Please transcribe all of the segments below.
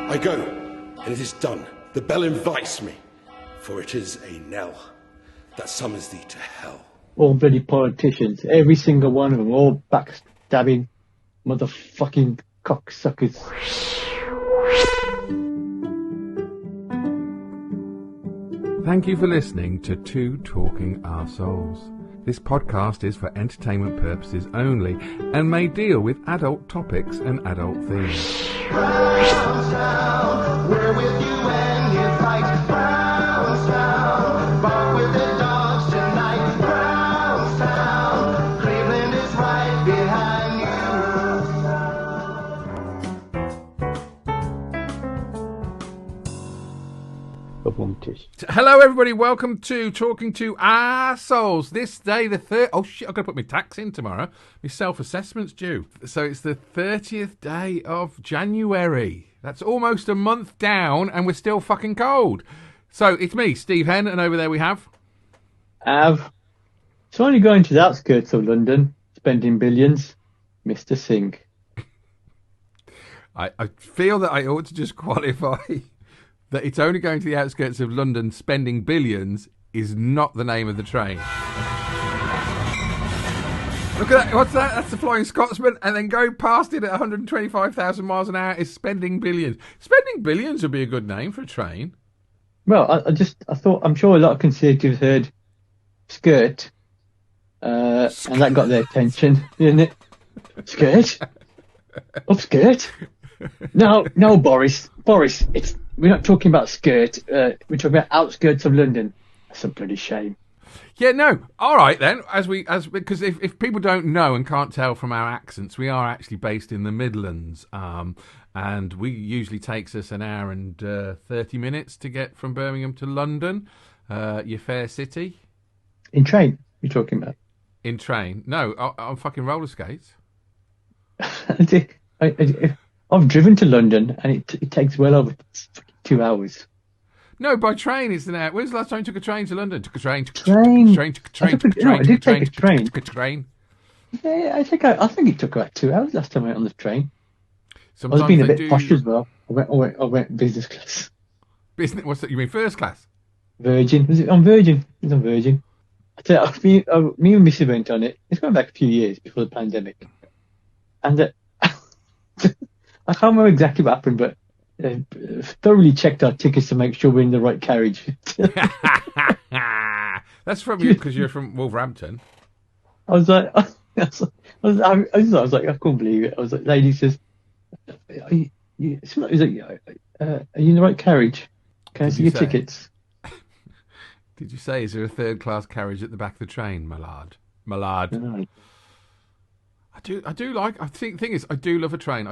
I go, and it is done. The bell invites me, for it is a knell that summons thee to hell. All bloody politicians, every single one of them, all backstabbing motherfucking cocksuckers. Thank you for listening to Two Talking Arseholes. This podcast is for entertainment purposes only and may deal with adult topics and adult themes. Brownstown, we're with you when you fight. Brownstown, bark with the dogs tonight. Brownstown, Cleveland is right behind you. Hello everybody, welcome to Talking to Arseholes. This day, the third... Oh shit, I've got to put my tax in tomorrow. My self-assessment's due. So it's the 30th day of January. That's almost a month down and we're still fucking cold. So it's me, Steve Henn, and over there we have... So only going to the outskirts of London, spending billions, Mr. Singh. I feel that I ought to just qualify... that it's only going to the outskirts of London, spending billions is not the name of the train. Look at that. What's that? That's the Flying Scotsman. And then going past it at 125,000 miles an hour is spending billions. Spending billions would be a good name for a train. Well, I thought, I'm sure a lot of conservatives heard skirt, and that got their attention, didn't it? Skirt? Upskirt? No, Boris, we're not talking about skirt. We're talking about outskirts of London. That's a bloody shame. Yeah, no. All right then. Because if people don't know and can't tell from our accents, we are actually based in the Midlands, and we usually takes us an hour and 30 minutes to get from Birmingham to London, your fair city. In train, you're talking about? In train? No, on fucking roller skates. I've driven to London, and it takes well over 2 hours. No, by train it's an hour. When's the last time you took a train to London? Took a train. I did take a train. Yeah, I think it took about 2 hours last time I went on the train. Sometimes I was being a bit posh as well. I went business class. Business? What's that? You mean first class? Virgin. Was it on Virgin? It was on Virgin. I tell you, me and Missy went on it. It's going back a few years before the pandemic. And I can't remember exactly what happened, but thoroughly checked our tickets to make sure we're in the right carriage. That's from you because you're from Wolverhampton. I was like, I couldn't believe it. I was like, lady says, are you in the right carriage? Can I see your tickets? Did you say, is there a third class carriage at the back of the train, my lad? No. I do love a train.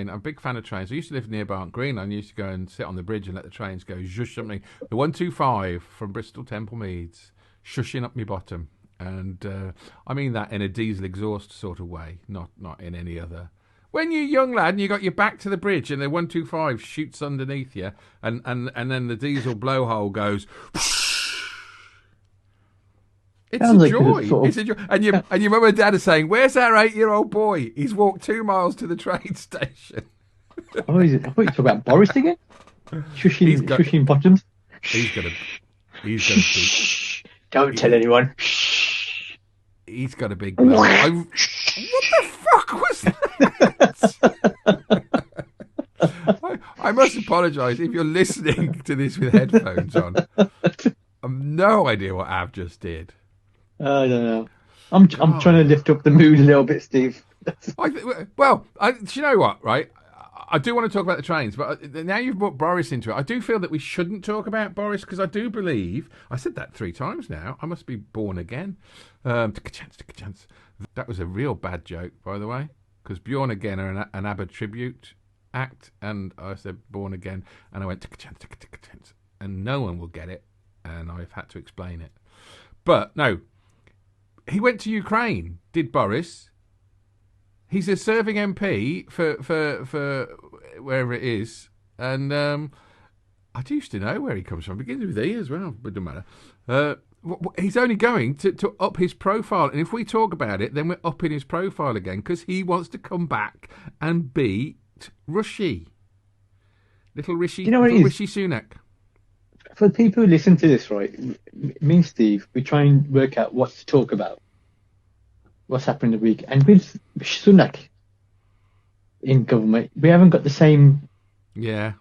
I'm a big fan of trains. I used to live near Barnt Green. I used to go and sit on the bridge and let the trains go zhush something. The 125 from Bristol Temple Meads, shushing up my bottom. And I mean that in a diesel exhaust sort of way, not in any other. When you're a young lad and you got your back to the bridge and the 125 shoots underneath you and then the diesel blowhole goes... It's a joy. It's a joy. And your mum and dad are saying, "Where's our 8-year-old boy? He's walked 2 miles to the train station." Oh, is it? I thought you talking about Boris again. Shushing bottoms. He's gonna be. Don't tell anyone. He's got a big. What the fuck was that? I must apologise if you're listening to this with headphones on. I've no idea what Av just did. I don't know. I'm trying to lift up the mood a little bit, Steve. Do you know what, right? I do want to talk about the trains, but now you've brought Boris into it, I do feel that we shouldn't talk about Boris, because I do believe, I said that 3 times now, I must be born again. Took a chance. That was a real bad joke, by the way, because Bjorn Again are an ABBA tribute act, and I said born again, and I went took a chance, and no one will get it, and I've had to explain it. But no, he went to Ukraine, did Boris. He's a serving MP for wherever it is, and I used to know where he comes from. It begins with E as well, but it doesn't matter. He's only going to up his profile, and if we talk about it, then we're upping his profile again, because he wants to come back and beat Russia. Little Rishi, You know what it little is? Rishi Sunak. For the people who listen to this, right, me and Steve, we try and work out what to talk about, what's happened in the week. And with Sunak in government, we haven't got the same Yeah.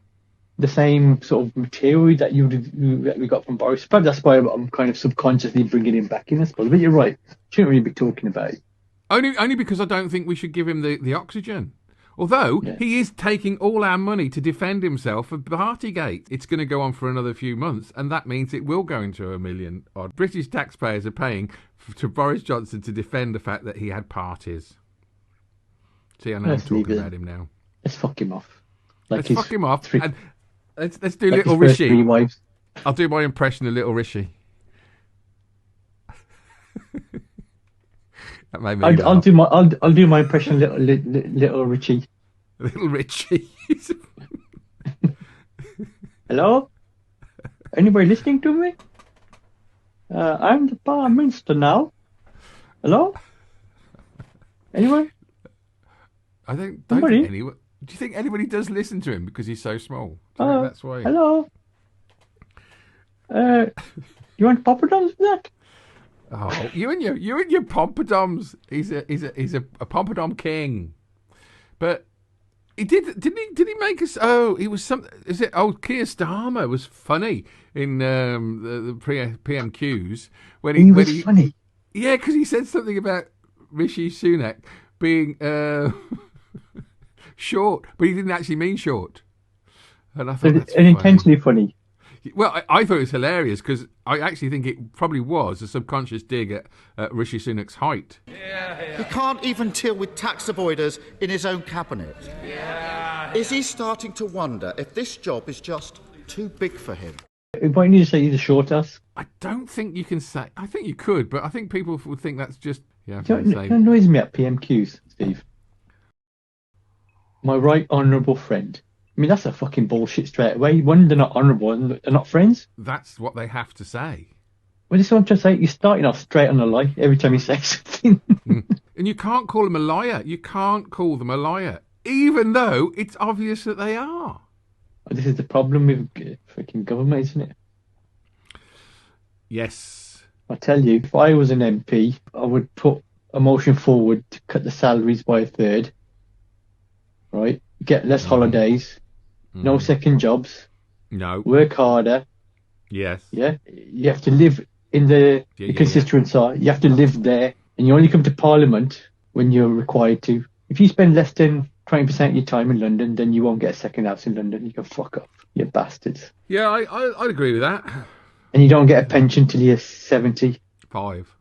sort of material that we got from Boris. Probably that's why I'm kind of subconsciously bringing him back in, I suppose. But you're right. Shouldn't really be talking about it. Only because I don't think we should give him the oxygen. Although he is taking all our money to defend himself for Partygate. It's going to go on for another few months, and that means it will go into $1 million odd. British taxpayers are paying to Boris Johnson to defend the fact that he had parties. See, I know I'm talking about him now. Let's fuck him off. Let's fuck him off. And let's do like Little his first Rishi. 3 wives. I'll do my impression of Little Rishi. That made me I'll do my impression of little Richie. Little Richie. Hello? Anybody listening to me? I'm the Prime Minister now. Hello? Anyone? Don't Somebody? think anyone. Do you think anybody does listen to him because he's so small? Do you think that's why? Hello? You want poppadoms for that? Oh, you and your pompadoms. He's a pompadom king. But didn't he make us? Oh, he was some. Is it? Oh, Keir Starmer was funny in the PMQs when He was funny. Yeah, because he said something about Rishi Sunak being short, but he didn't actually mean short. And I thought that's funny. Intentionally funny. Well, I thought it was hilarious because I actually think it probably was a subconscious dig at Rishi Sunak's height. He can't even deal with tax avoiders in his own cabinet. Is he starting to wonder if this job is just too big for him? Why don't you say he's a short ass? I don't think you can say. I think you could, but I think people would think that's just. Yeah, You know what annoys me at PMQs, Steve? My right honourable friend. I mean, that's a fucking bullshit straight away. One, they're not honourable and they're not friends. That's what they have to say. Well, this is what I'm trying to say. You're starting off straight on a lie every time you say something. And you can't call them a liar. You can't call them a liar, even though it's obvious that they are. This is the problem with freaking government, isn't it? Yes. I tell you, if I was an MP, I would put a motion forward to cut the salaries by a third. Right? Get less holidays. No second jobs. No. Work harder. Yes. Yeah. You have to live in the constituency. You have to live there. And you only come to Parliament when you're required to. If you spend less than 20% of your time in London, then you won't get a second house in London. You can fuck off, you bastards. Yeah, I'd agree with that. And you don't get a pension till you're 70. 5.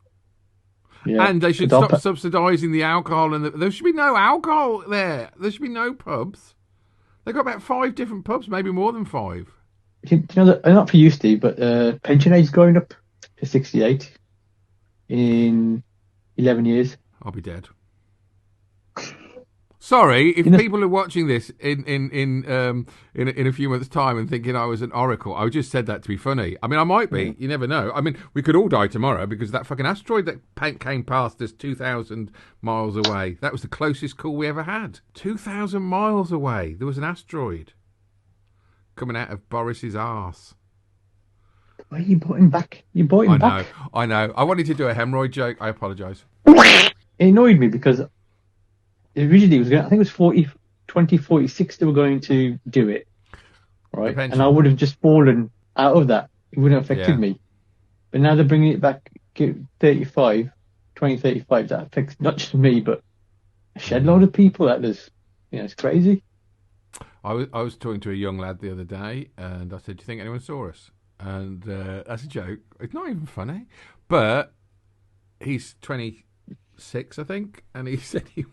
Yeah. And they should stop subsidising the alcohol. And there should be no alcohol there. There should be no pubs. They've got about 5 different pubs, maybe more than 5. You know that, not for you, Steve, but pension age is going up to 68 in 11 years. I'll be dead. Sorry, if people are watching this in a few months' time and thinking I was an oracle, I just said that to be funny. I mean, I might be. You never know. I mean, we could all die tomorrow because that fucking asteroid that came past us 2,000 miles away. That was the closest call we ever had. 2,000 miles away, there was an asteroid coming out of Boris's arse. Why you brought him back? You brought him back. I know. I wanted to do a hemorrhoid joke. I apologise. It annoyed me because originally it was I think it was 2046 they were going to do it, right? And I would have just fallen out of that. It wouldn't have affected me. But now they're bringing it back 2035. That affects not just me, but a shed load of people. That is, it's crazy. I was talking to a young lad the other day, and I said, "Do you think anyone saw us?" And that's a joke. It's not even funny, but he's 26, I think, and he said he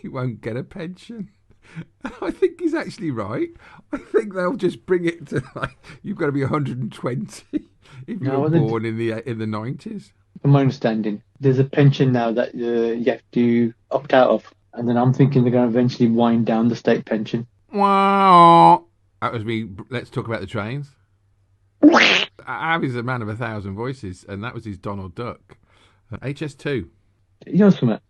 won't get a pension. And I think he's actually right. I think they'll just bring it to you've got to be 120 if you were born in the 90s. From my understanding, there's a pension now that you have to opt out of, and then I'm thinking they're going to eventually wind down the state pension. Wow, that was me. Let's talk about the trains. Avi's a man of 1,000 voices, and that was his Donald Duck. HS2. You know something?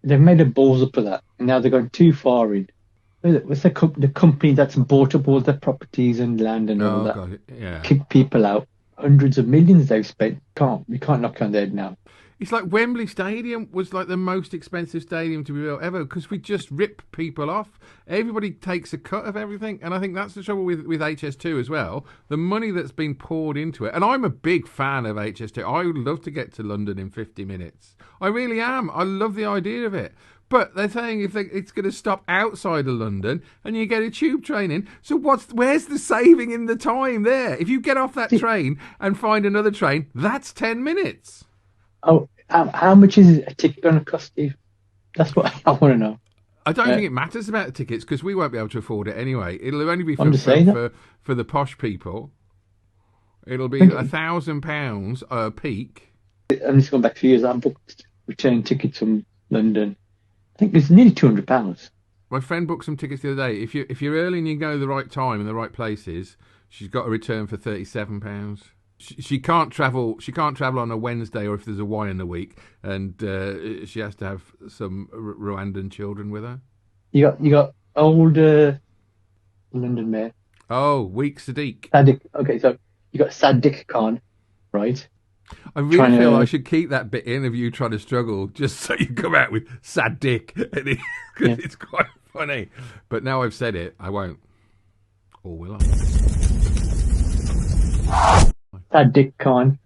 They've made a balls up of that, and now they're going too far in. what's the company that's bought up all the properties and land and all Oh that? god, yeah. Kick people out. Hundreds of millions they've spent. We can't knock on their head now. It's like Wembley Stadium was like the most expensive stadium to be built ever because we just rip people off. Everybody takes a cut of everything, and I think that's the trouble with HS2 as well. The money that's been poured into it, and I'm a big fan of HS2. I would love to get to London in 50 minutes. I really am. I love the idea of it. But they're saying it's going to stop outside of London and you get a tube train in. So where's the saving in the time there? If you get off that train and find another train, that's 10 minutes. Oh, how much is a ticket going to cost, Steve? That's what I want to know. I don't think it matters about the tickets because we won't be able to afford it anyway. It'll only be for the posh people. It'll be £1,000 a peak. I'm just going back 2 years. I booked return tickets from London. I think it's nearly £200. My friend booked some tickets the other day. If you're early and you go the right time in the right places, she's got a return for £37. She can't travel. She can't travel on a Wednesday or if there's a Y in the week, and she has to have some Rwandan children with her. You got older London Mayor. Oh, weak Sadiq. Sadiq. Okay, so you got Sadiq Khan, right? I really feel I should keep that bit in of you trying to struggle, just so you come out with Sadiq, because it's quite funny. But now I've said it, I won't. Or will I? Sadiq Khan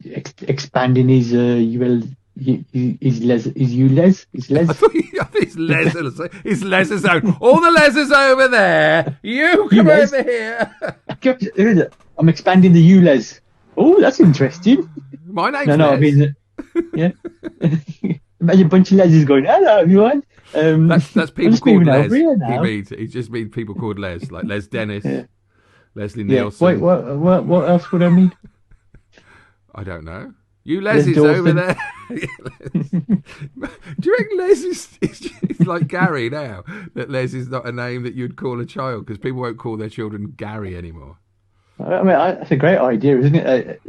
expanding his les. I thought it's les. It's les zone. All the leses over there. You come over here. I'm expanding the ULEZ. Oh, that's interesting. My name's Les. I mean, yeah. Imagine a bunch of leses going, hello, everyone. That's people called Les. He He just means people called Les, like Les Dennis. Yeah. Leslie Yeah. Nielsen. Wait, what else would I mean? I don't know. You Les is over there. Do you reckon Les is like Gary now? That Les is not a name that you'd call a child because people won't call their children Gary anymore. I mean, that's a great idea, isn't it?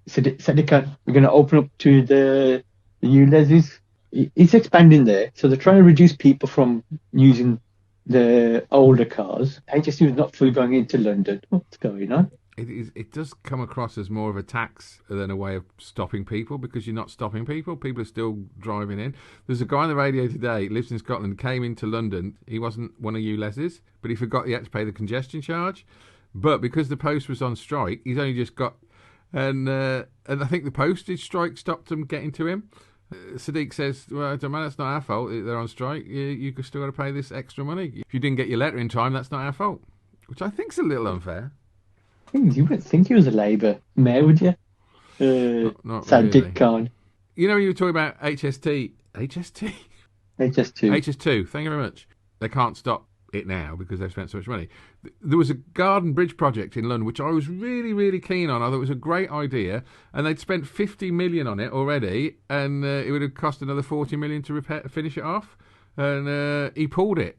Sadiq, we're going to open up to the ULEZs. It's expanding there, so they're trying to reduce people from using the older cars. HS2 is not fully going into London. What's going on? It does come across as more of a tax than a way of stopping people because you're not stopping people. People are still driving in. There's a guy on the radio today, lives in Scotland, came into London. He wasn't one of you leses, but he forgot he had to pay the congestion charge. But because the post was on strike, he's only just got... And I think the postage strike stopped them getting to him. Sadiq says, well, it don't matter, it's not our fault. They're on strike. You still got to pay this extra money. If you didn't get your letter in time, that's not our fault. Which I think's a little unfair. You wouldn't think he was a Labour mayor, would you? Not Sadiq really. Khan. You know, you were talking about HS2. HS2, thank you very much. They can't stop it now because they've spent so much money. There was a garden bridge project in London which I was really, really keen on. I thought it was a great idea, and they'd spent 50 million on it already, and it would have cost another 40 million to finish it off. And he pulled it.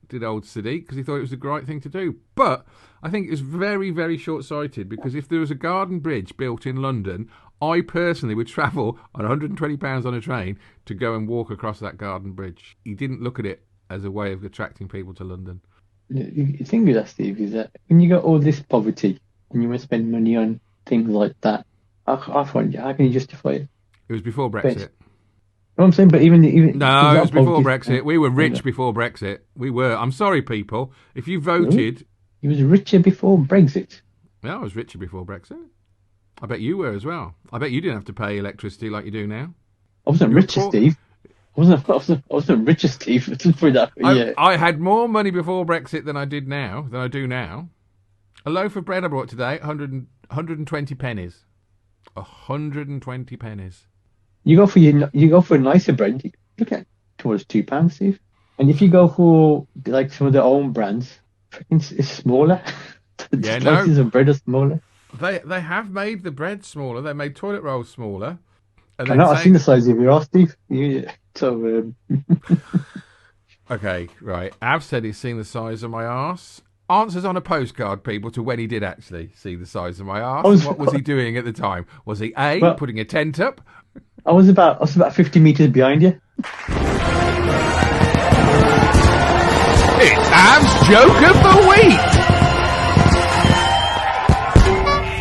Did old Sadiq, because he thought it was the right thing to do. But I think it was very, very short-sighted, because if there was a garden bridge built in London, I personally would travel on £120 on a train to go and walk across that garden bridge. He didn't look at it as a way of attracting people to London. The thing with that, Steve, is that when you got all this poverty and you want to spend money on things like that, I find how can you justify it? It was before Brexit. What I'm saying, but even no, it was before Brexit. We were rich before Brexit. We were. I'm sorry, people. If you voted, he was richer before Brexit. Yeah, I was richer before Brexit. I bet you were as well. I bet you didn't have to pay electricity like you do now. I wasn't richer, Steve. I wasn't richer, Steve. For that. I had more money before Brexit than I do now. A loaf of bread I bought today, 120 pennies. 120 pennies. You go for a nicer bread. You look at towards £2, Steve. And if you go for like some of their own brands, it's smaller. The slices of bread are smaller. They have made the bread smaller. They made toilet rolls smaller. And I've seen the size of your ass, Steve. Okay, right. Av said he's seen the size of my arse. Answers on a postcard, people, to when he did actually see the size of my arse. What was he doing at the time? Was he putting a tent up? I was about 50 meters behind you. It's Av's Joke of the Week!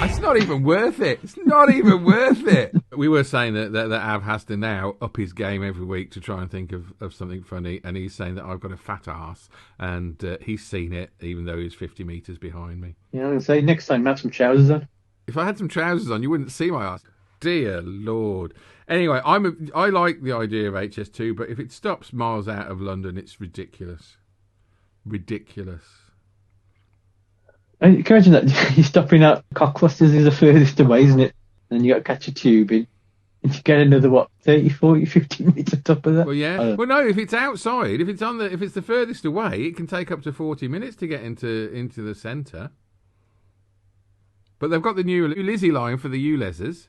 It's not even worth it. It's not even worth it. We were saying that Av has to now up his game every week to try and think of something funny, and he's saying that I've got a fat ass, and he's seen it, even though he's 50 metres behind me. Yeah, I'm going to say next time have some trousers on. If I had some trousers on, you wouldn't see my ass. Dear Lord. Anyway, I like the idea of HS2, but if it stops miles out of London, it's ridiculous. Ridiculous. And you can imagine that you're stopping at Cockfosters is the furthest away, isn't it? And you got to catch a tube in. And you get another, 30, 40, 50 minutes on top of that? Well, yeah. Well, no, if it's outside, if it's the furthest away, it can take up to 40 minutes to get into the centre. But they've got the new Lizzie line for the Ulezers.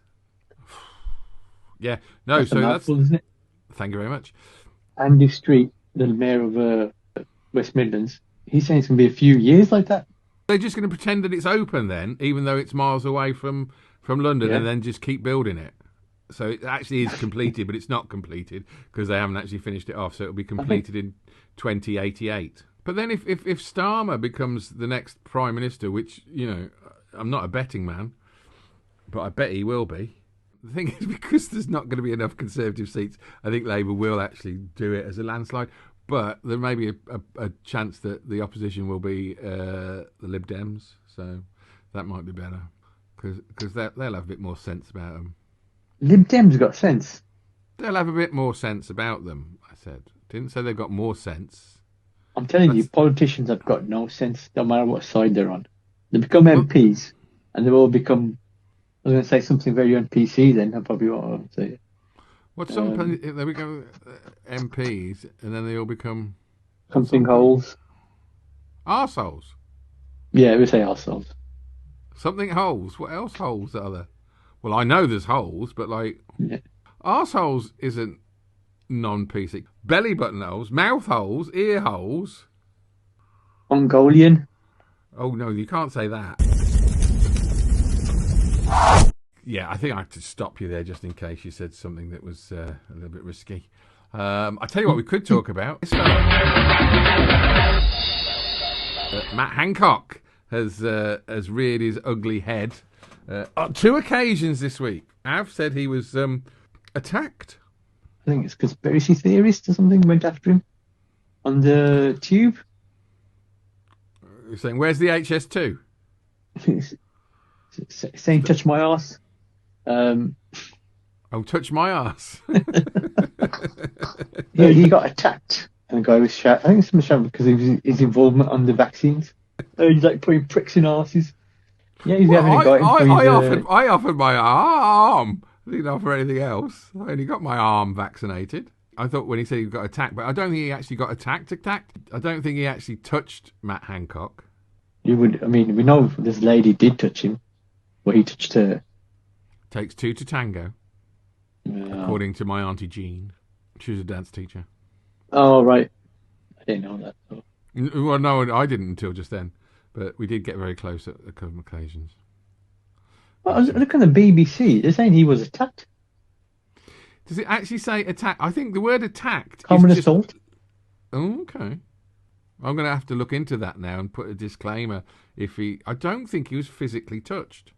Yeah. No, That's so a mouthful, isn't it? Thank you very much. Andy Street, the mayor of West Midlands, he's saying it's going to be a few years like that. They're just going to pretend that it's open then, even though it's miles away from London, and then just keep building it. So it actually is completed, but it's not completed because they haven't actually finished it off. So it'll be completed in 2088. But then if Starmer becomes the next Prime Minister, which, I'm not a betting man, but I bet he will be. The thing is, because there's not going to be enough Conservative seats, I think Labour will actually do it as a landslide. But there may be a chance that the opposition will be the Lib Dems, so that might be better because they'll have a bit more sense about them. Lib Dems got sense. They'll have a bit more sense about them, I said. Didn't say they've got more sense. I'm telling you, politicians have got no sense, no matter what side they're on. They become MPs, and they will become, I was going to say something very un-PC then, I probably won't say it. What's some? They become MPs, and then they all become something holes. Arseholes. Yeah, we say arseholes. Something holes. What else holes are there? Well, I know there's holes, but arseholes isn't non-PC. Belly button holes, mouth holes, ear holes. Mongolian. Oh no, you can't say that. Yeah, I think I have to stop you there just in case you said something that was a little bit risky. I'll tell you what we could talk about. Matt Hancock has reared his ugly head on 2 occasions this week. Av said he was attacked. I think it's conspiracy theorists or something went after him on the tube. You're saying, where's the HS2? Saying touch my arse. Oh, touch my arse. Yeah, he got attacked, and the guy was shouting. I think it's shouting because of his involvement on the vaccines. He's like putting pricks in arses. Yeah, he's having a go at him. I offered my arm. I didn't offer anything else. I only got my arm vaccinated. I thought when he said he got attacked, but I don't think he actually got attacked. I don't think he actually touched Matt Hancock. We know this lady did touch him. Well, he touched her. Takes 2 to tango, according to my auntie Jean. She was a dance teacher. Oh, right. I didn't know that. So. Well, no, I didn't until just then. But we did get very close at a couple of occasions. Well, I was looking at the BBC. They're saying he was attacked. Does it actually say attack? I think the word attacked Common is assault. Oh, okay. I'm going to have to look into that now and put a disclaimer. I don't think he was physically touched.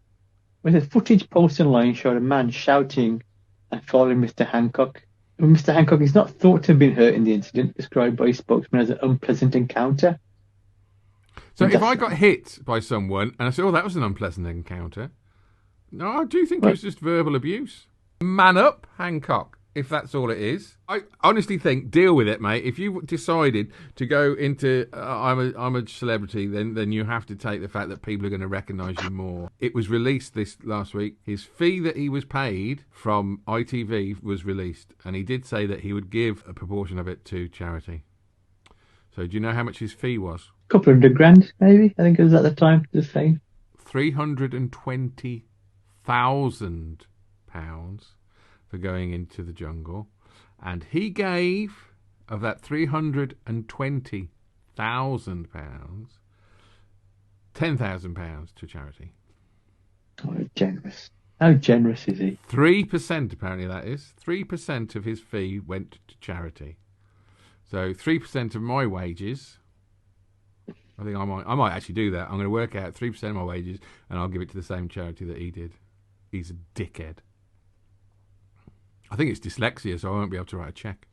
Well, the footage posted online showed a man shouting and following Mr. Hancock. Mr. Hancock is not thought to have been hurt in the incident, described by his spokesman as an unpleasant encounter. So if I got hit by someone and I said, oh, that was an unpleasant encounter, no, I do think it was just verbal abuse. Man up, Hancock, if that's all it is. I honestly think, deal with it, mate. If you decided to go into, I'm a celebrity, then you have to take the fact that people are going to recognise you more. It was released this last week. His fee that he was paid from ITV was released, and he did say that he would give a proportion of it to charity. So do you know how much his fee was? A couple of $100,000, maybe. I think it was at the time, just saying. £320,000 for going into the jungle, and he gave of that £320,000 £10,000 to charity. Oh, generous! How generous is he? 3%, apparently that is 3% of his fee went to charity. So 3% of my wages I think I might actually do that. I'm going to work out 3% of my wages and I'll give it to the same charity that he did. He's a dickhead. I think it's dyslexia, so I won't be able to write a cheque.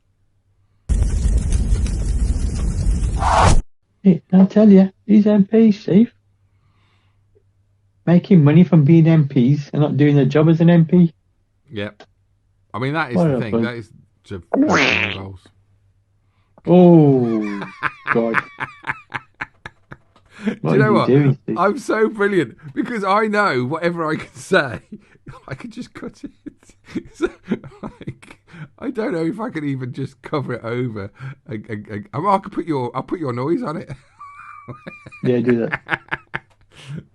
I'll tell you, these MPs, Steve, making money from being MPs and not doing their job as an MP. Yep. I mean, that is What the a thing. fun- That is to personal goals. Oh, God. Do you know are what? doing, Steve? I'm so brilliant because I know whatever I can say, I can just cut it. So, I don't know if I can even just cover it over. I could I'll put your noise on it. Yeah, do that.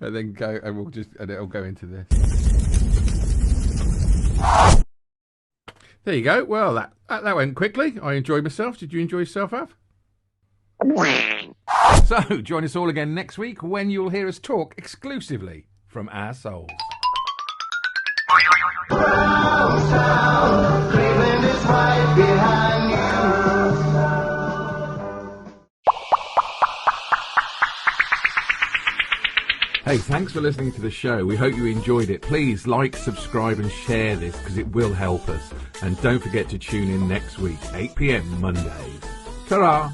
And then go, and it'll go into this. There you go. Well, that went quickly. I enjoyed myself. Did you enjoy yourself, Av? So, join us all again next week when you'll hear us talk exclusively from our souls. Cleveland is right behind you. Hey, thanks for listening to the show. We hope you enjoyed it. Please like, subscribe and share this because it will help us. And don't forget to tune in next week, 8 p.m. Mondays. Ta-ra!